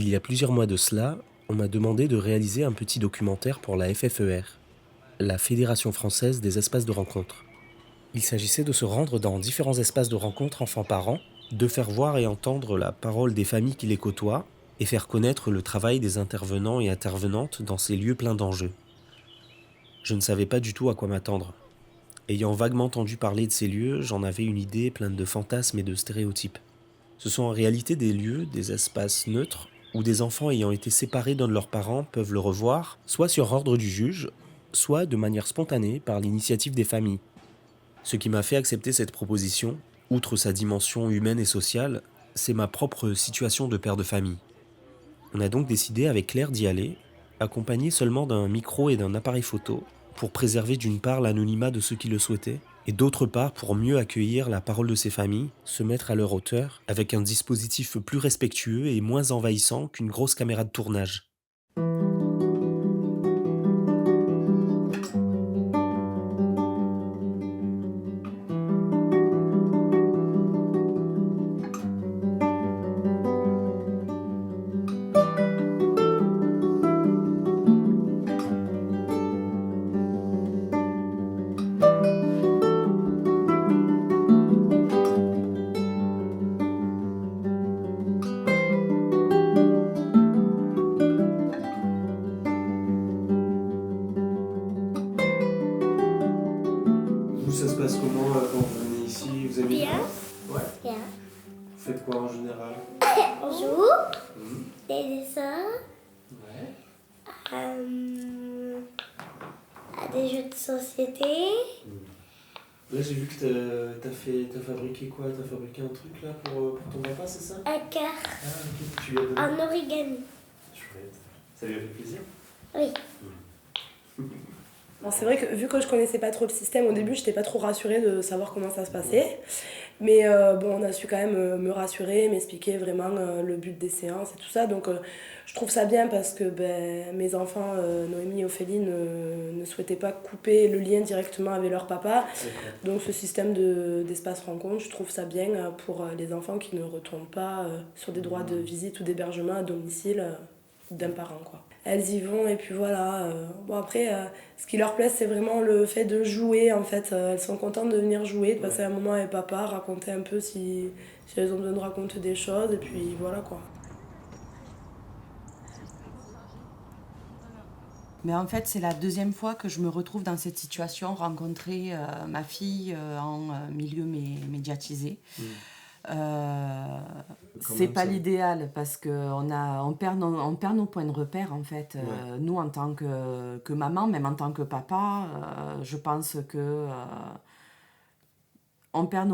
Il y a plusieurs mois de cela, on m'a demandé de réaliser un petit documentaire pour la FFER, la Fédération française des espaces de rencontre. Il s'agissait de se rendre dans différents espaces de rencontre enfants-parents, de faire voir et entendre la parole des familles qui les côtoient et faire connaître le travail des intervenants et intervenantes dans ces lieux pleins d'enjeux. Je ne savais pas du tout à quoi m'attendre. Ayant vaguement entendu parler de ces lieux, j'en avais une idée pleine de fantasmes et de stéréotypes. Ce sont en réalité des lieux, des espaces neutres, où des enfants ayant été séparés d'un de leurs parents peuvent le revoir, soit sur ordre du juge, soit de manière spontanée par l'initiative des familles. Ce qui m'a fait accepter cette proposition, outre sa dimension humaine et sociale, c'est ma propre situation de père de famille. On a donc décidé avec Claire d'y aller, accompagné seulement d'un micro et d'un appareil photo, pour préserver d'une part l'anonymat de ceux qui le souhaitaient, et d'autre part pour mieux accueillir la parole de ces familles, se mettre à leur hauteur, avec un dispositif plus respectueux et moins envahissant qu'une grosse caméra de tournage. Vous, ça se passe comment quand vous venez ici? Vous aimez Bien. Ouais. Bien. Vous faites quoi en général? On joue Mhm. des dessins, Ouais. à des jeux de société. Là, j'ai vu que t'as fabriqué quoi? T'as fabriqué un truc là pour ton papa, c'est ça? Un cœur Ah, ok. Tu lui as donné? en origami. Chouette. Ça lui a fait plaisir? Oui. Bon, c'est vrai que vu que je connaissais pas trop le système au début, j'étais pas trop rassurée de savoir comment ça se passait. Mais bon, on a su quand même me rassurer, m'expliquer vraiment le but des séances et tout ça. Donc je trouve ça bien parce que mes enfants, Noémie et Ophélie, ne souhaitaient pas couper le lien directement avec leur papa. Donc ce système d'espace rencontre, je trouve ça bien pour les enfants qui ne retournent pas sur des droits de visite ou d'hébergement à domicile d'un parent, quoi. Elles y vont et puis voilà. Bon après, ce qui leur plaît, c'est vraiment le fait de jouer en fait. Elles sont contentes de venir jouer, de passer un moment avec papa, raconter un peu si elles ont besoin de raconter des choses et puis voilà quoi. Mais en fait, c'est la deuxième fois que je me retrouve dans cette situation, rencontrer ma fille en milieu médiatisé. C'est pas l'idéal parce qu'on perd nos points de repère en fait. Nous, en tant que maman, même en tant que papa, je pense que on perd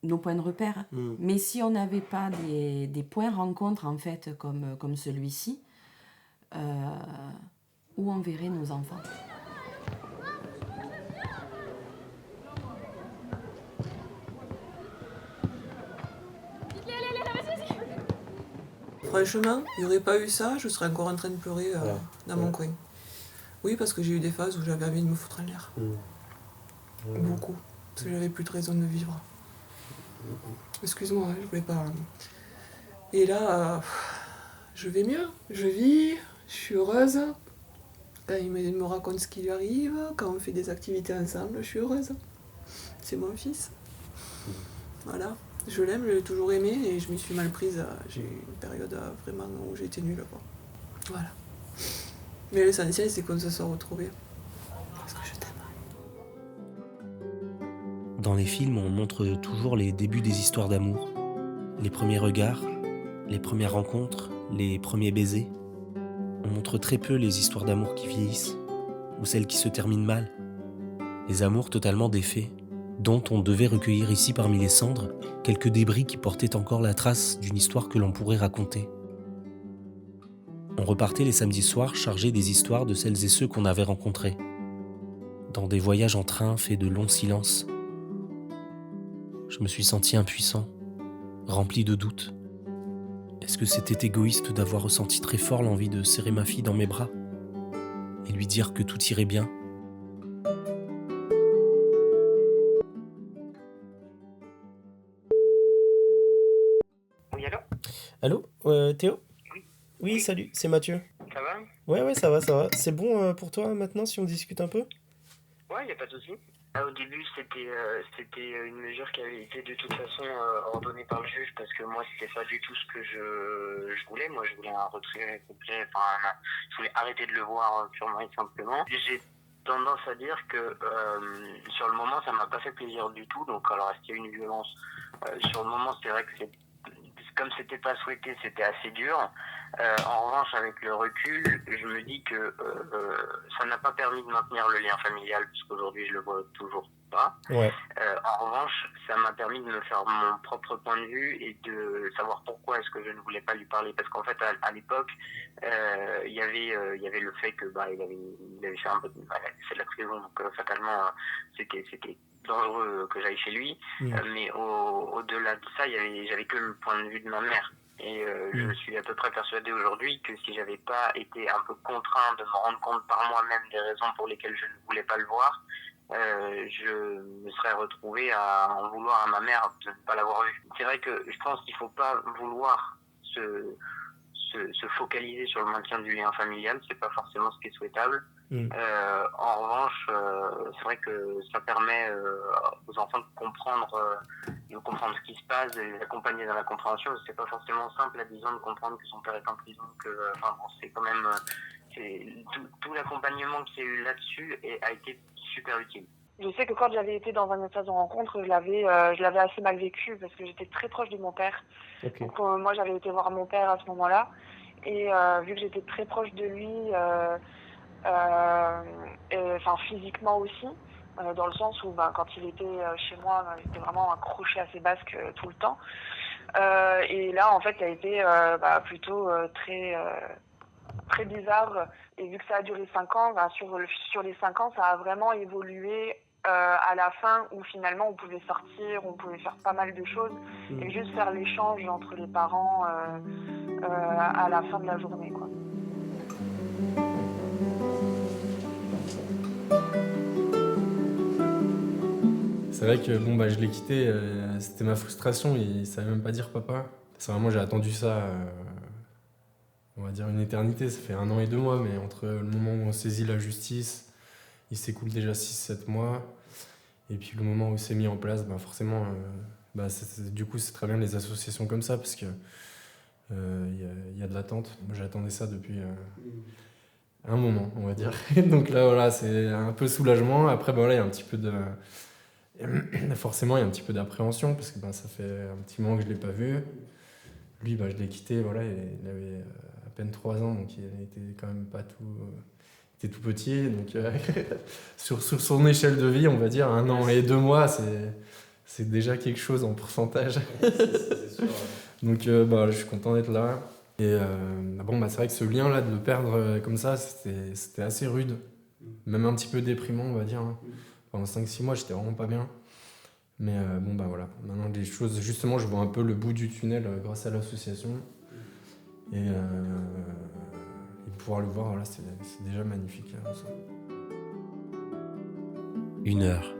nos points de repère. Mais si on n'avait pas des points rencontres en fait comme celui-ci, où on verrait nos enfants. Franchement, il n'y aurait pas eu ça, je serais encore en train de pleurer dans mon coin. Oui, parce que j'ai eu des phases où j'avais envie de me foutre en l'air. Beaucoup. Parce que j'avais plus de raison de vivre. Excuse-moi, je voulais pas. Et là, je vais mieux. Je vis, je suis heureuse. Quand il me raconte ce qui lui arrive, quand on fait des activités ensemble, je suis heureuse. C'est mon fils. Voilà. Je l'aime, je l'ai toujours aimé et je m'y suis mal prise. J'ai eu une période vraiment où j'étais nulle, quoi. Voilà. Mais l'essentiel, c'est qu'on se soit retrouvés. Parce que je t'aime. Dans les films, on montre toujours les débuts des histoires d'amour. Les premiers regards, les premières rencontres, les premiers baisers. On montre très peu les histoires d'amour qui vieillissent, ou celles qui se terminent mal. Les amours totalement défaits, dont on devait recueillir ici parmi les cendres quelques débris qui portaient encore la trace d'une histoire que l'on pourrait raconter. On repartait les samedis soirs chargés des histoires de celles et ceux qu'on avait rencontrés, dans des voyages en train faits de longs silences. Je me suis senti impuissant, rempli de doutes. Est-ce que c'était égoïste d'avoir ressenti très fort l'envie de serrer ma fille dans mes bras et lui dire que tout irait bien ? Oui, allô? Allô, Théo ? Oui. Oui, salut, c'est Mathieu. Ça va? Ouais, ça va, ça va. C'est bon pour toi maintenant si on discute un peu? Ouais, y a pas de souci. Au début, c'était une mesure qui avait été de toute façon ordonnée par le juge parce que moi, c'était pas du tout ce que je voulais. Moi, je voulais un retrait complet. Enfin, je voulais arrêter de le voir purement et simplement. J'ai tendance à dire que sur le moment, ça m'a pas fait plaisir du tout. Donc, alors, est-ce qu'il y a eu une violence? Sur le moment, c'est vrai que comme c'était pas souhaité, c'était assez dur. En revanche, avec le recul, je me dis que ça n'a pas permis de maintenir le lien familial, puisqu'aujourd'hui je le vois toujours pas. Ouais. En revanche, ça m'a permis de me faire mon propre point de vue et de savoir pourquoi est-ce que je ne voulais pas lui parler. Parce qu'en fait, à l'époque, il y avait le fait que il avait fait un peu il avait fait de la prison, donc fatalement, c'était dangereux que j'aille chez lui. Mais au-delà de ça, j'avais que le point de vue de ma mère. Et je suis à peu près persuadé aujourd'hui que si j'avais pas été un peu contraint de me rendre compte par moi-même des raisons pour lesquelles je ne voulais pas le voir, je me serais retrouvé à en vouloir à ma mère de ne pas l'avoir vu. C'est vrai que je pense qu'il faut pas vouloir se focaliser sur le maintien du lien familial, c'est pas forcément ce qui est souhaitable. En revanche, c'est vrai que ça permet aux enfants de comprendre ce qui se passe, de les accompagner dans la compréhension. C'est pas forcément simple à 10 ans de comprendre que son père est en prison, c'est quand même tout l'accompagnement qu'il y a eu là-dessus a été super utile. Je sais que quand j'avais été dans un espace de rencontre, je l'avais assez mal vécu parce que j'étais très proche de mon père. Ok. Donc moi j'avais été voir mon père à ce moment-là et vu que j'étais très proche de lui, physiquement aussi, dans le sens où quand il était chez moi, j'étais vraiment accrochée à ses basques tout le temps. Et là en fait ça a été plutôt très bizarre. Et vu que ça a duré 5 ans, sur les 5 ans, ça a vraiment évolué à la fin où finalement on pouvait sortir, on pouvait faire pas mal de choses et juste faire l'échange entre les parents à la fin de la journée, quoi. C'est vrai que je l'ai quitté, c'était ma frustration, il savait même pas dire papa. C'est vraiment, j'ai attendu ça, on va dire une éternité, ça fait 1 an et 2 mois, mais entre le moment où on saisit la justice, il s'écoule déjà 6-7 mois, et puis le moment où c'est mis en place, forcément, du coup c'est très bien les associations comme ça, parce que y a de l'attente. Moi j'attendais ça depuis un moment, on va dire. Donc là voilà, c'est un peu soulagement. Après il y a un petit peu de... Forcément il y a un petit peu d'appréhension, parce que ça fait un petit moment que je l'ai pas vu. Lui je l'ai quitté, voilà, il avait à peine 3 ans, donc il était quand même pas tout... il était tout petit, donc sur son échelle de vie, on va dire 1 an et 2 mois, c'est déjà quelque chose en pourcentage. C'est sûr, ouais. Donc je suis content d'être là. Et c'est vrai que ce lien-là, de le perdre comme ça, c'était assez rude. Même un petit peu déprimant, on va dire. Pendant 5-6 mois, j'étais vraiment pas bien. Mais voilà. Maintenant, les choses, justement, je vois un peu le bout du tunnel grâce à l'association. Et pouvoir le voir, voilà, c'est déjà magnifique. Là, ça. 1 heure.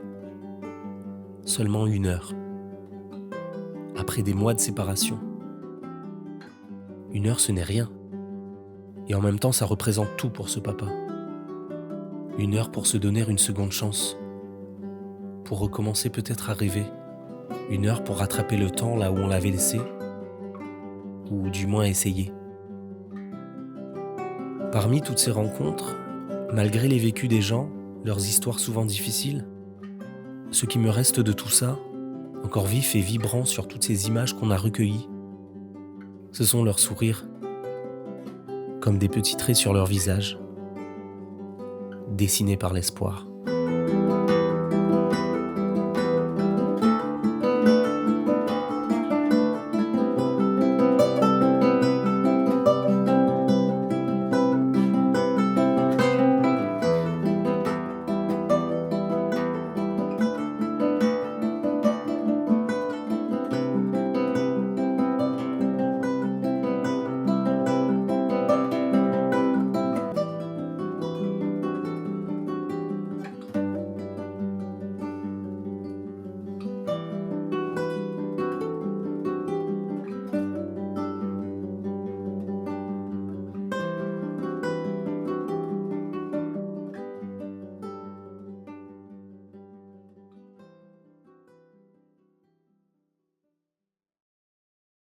Seulement 1 heure. Après des mois de séparation. 1 heure, ce n'est rien. Et en même temps, ça représente tout pour ce papa. 1 heure pour se donner une seconde chance. Pour recommencer peut-être à rêver. 1 heure pour rattraper le temps là où on l'avait laissé. Ou du moins essayer. Parmi toutes ces rencontres, malgré les vécus des gens, leurs histoires souvent difficiles, ce qui me reste de tout ça, encore vif et vibrant sur toutes ces images qu'on a recueillies, ce sont leurs sourires, comme des petits traits sur leur visage, dessinés par l'espoir.